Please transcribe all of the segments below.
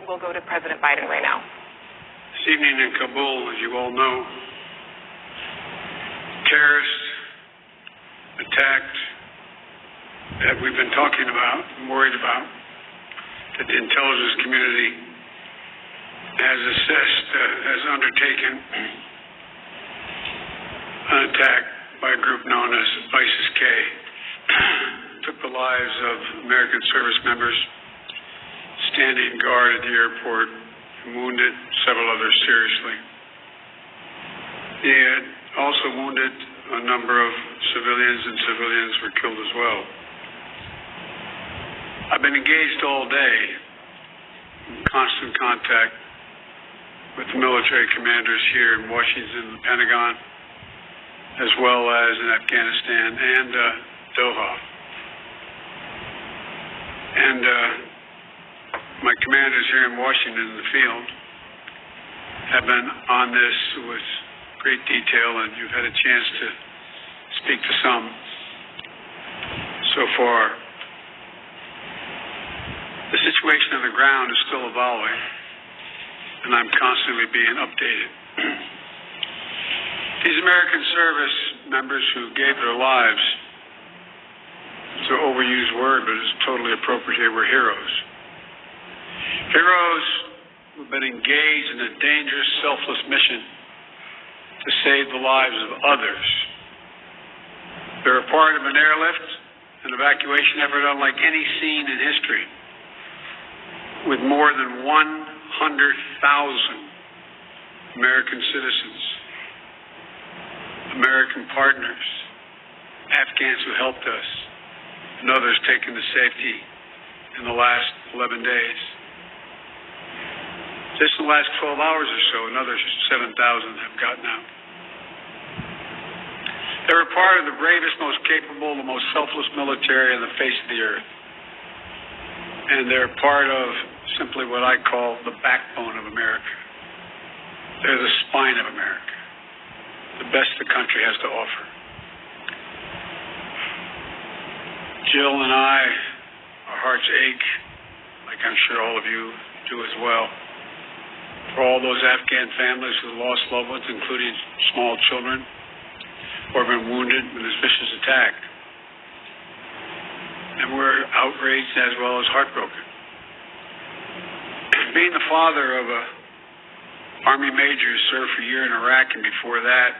we'll go to President Biden right now. This evening in Kabul, as you all know, terrorists attacked that we've been talking about and worried about, that the intelligence community has undertaken an attack by a group known as ISIS-K. Took the lives of American service members standing guard at the airport and wounded several others seriously. They had also wounded a number of civilians, and civilians were killed as well. I've been engaged all day in constant contact with the military commanders here in Washington, the Pentagon, as well as in Afghanistan and Doha. And my commanders here in Washington in the field have been on this with great detail, and you've had a chance to speak to some so far. The situation on the ground is still evolving, and I'm constantly being updated. These American service members who gave their lives, it's an overused word, but it's totally appropriate here, were heroes. Heroes who've been engaged in a dangerous, selfless mission to save the lives of others. They're a part of an airlift, an evacuation effort unlike any seen in history, with more than 100,000 American citizens, American partners, Afghans who helped us, and others taken to safety in the last 11 days. Just in the last 12 hours or so, another 7,000 have gotten out. They're a part of the bravest, most capable, the most selfless military on the face of the earth. And they're part of simply what I call the backbone of America. They're the spine of America, the best the country has to offer. Jill and I, our hearts ache, like I'm sure all of you do as well, for all those Afghan families who lost loved ones, including small children, or have been wounded in this vicious attack. And we're outraged as well as heartbroken. Being the father of an Army major who served for a year in Iraq, and before that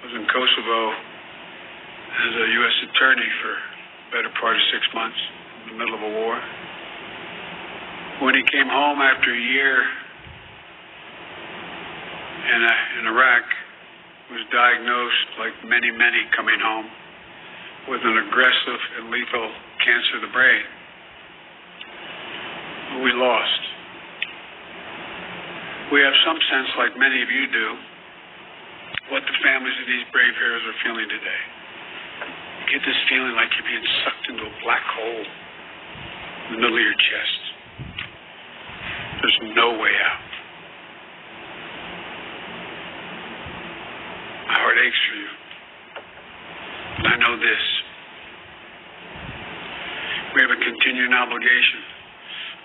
was in Kosovo as a U.S. attorney for the better part of 6 months in the middle of a war. When he came home after a year in Iraq, was diagnosed, like many coming home, with an aggressive and lethal cancer of the brain. We lost. We have some sense, like many of you do, what the families of these brave heroes are feeling today. You get this feeling like you're being sucked into a black hole in the middle of your chest. There's no way out. My heart aches for you. And I know this. We have a continuing obligation,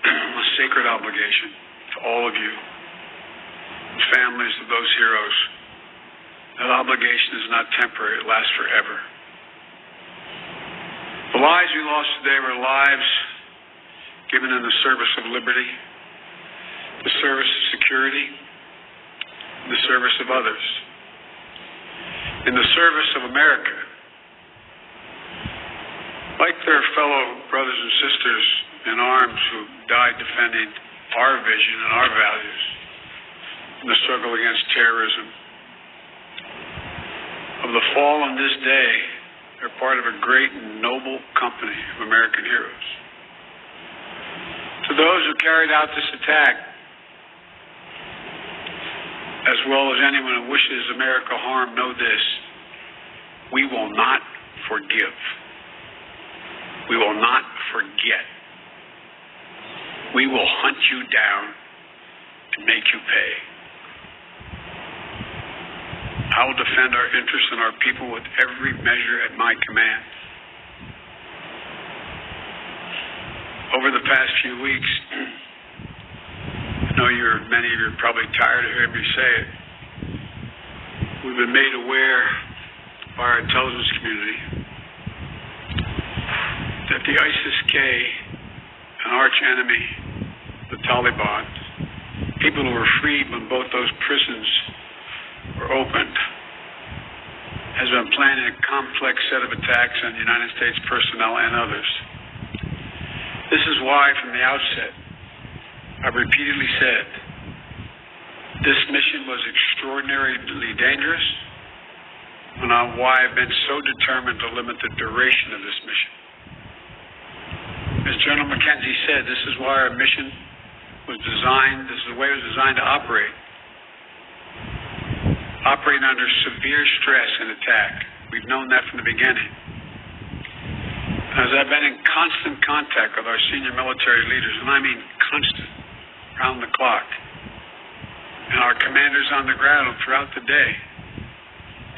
a sacred obligation to all of you, the families of those heroes. That obligation is not temporary, it lasts forever. The lives we lost today were lives given in the service of liberty, the service of security, and the service of others. In the service of America, like their fellow brothers and sisters in arms who died defending our vision and our values in the struggle against terrorism. Of the fallen this day, they're part of a great and noble company of American heroes. To those who carried out this attack, as well as anyone who wishes America harm, know this: we will not forgive. We will not forget. We will hunt you down and make you pay. I will defend our interests and our people with every measure at my command. Over the past few weeks, many of you are probably tired of hearing me say it. We've been made aware by our intelligence community that the ISIS-K, an arch enemy, the Taliban, people who were freed when both those prisons were opened, has been planning a complex set of attacks on United States personnel and others. This is why, from the outset, I've repeatedly said this mission was extraordinarily dangerous, and why I've been so determined to limit the duration of this mission. As General McKenzie said, this is why our mission was designed, this is the way it was designed to operate. Operating under severe stress and attack. We've known that from the beginning. As I've been in constant contact with our senior military leaders, and I mean constant, round the clock, and our commanders on the ground throughout the day,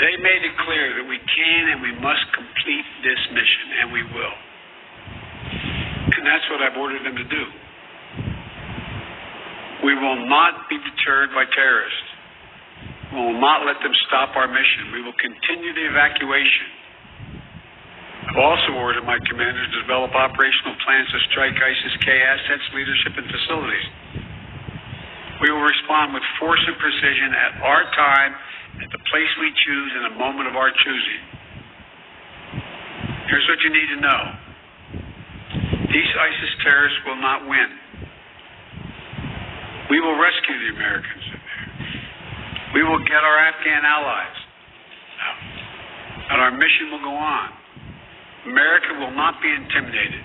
they made it clear that we can and we must complete this mission, and we will. And that's what I've ordered them to do. We will not be deterred by terrorists. We will not let them stop our mission. We will continue the evacuation. I've also ordered my commanders to develop operational plans to strike ISIS-K assets, leadership, and facilities. We will respond with force and precision at our time, at the place we choose, in a moment of our choosing. Here's what you need to know. These ISIS terrorists will not win. We will rescue the Americans in there. We will get our Afghan allies out. And our mission will go on. America will not be intimidated.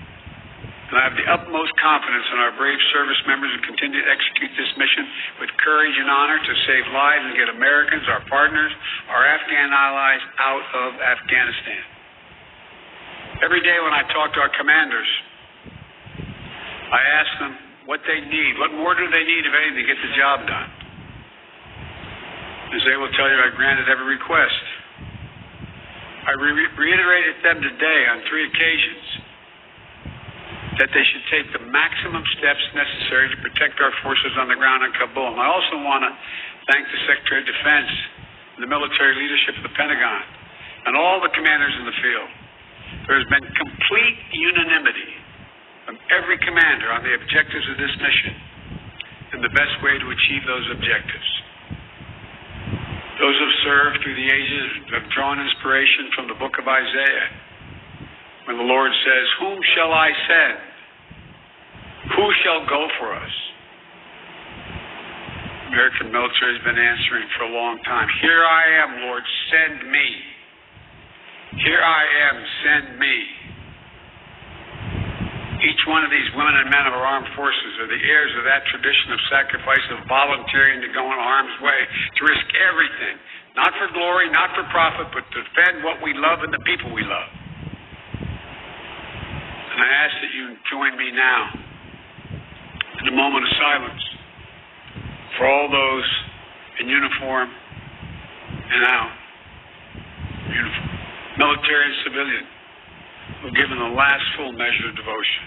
And I have the utmost confidence in our brave service members who continue to execute this mission with courage and honor to save lives and get Americans, our partners, our Afghan allies out of Afghanistan. Every day when I talk to our commanders, I ask them what they need. What more do they need, if anything, to get the job done? As they will tell you, I granted every request. I reiterated them today on 3 occasions that they should take the maximum steps necessary to protect our forces on the ground in Kabul. And I also want to thank the Secretary of Defense, the military leadership of the Pentagon, and all the commanders in the field. There has been complete unanimity from every commander on the objectives of this mission and the best way to achieve those objectives. Those who have served through the ages have drawn inspiration from the book of Isaiah, when the Lord says, "Whom shall I send? Who shall go for us?" The American military has been answering for a long time. "Here I am, Lord, send me. Here I am, send me." Each one of these women and men of our armed forces are the heirs of that tradition of sacrifice, of volunteering to go in harm's way, to risk everything, not for glory, not for profit, but to defend what we love and the people we love. And I ask that you join me now in a moment of silence for all those in uniform and out, uniform, military and civilian, who have given the last full measure of devotion.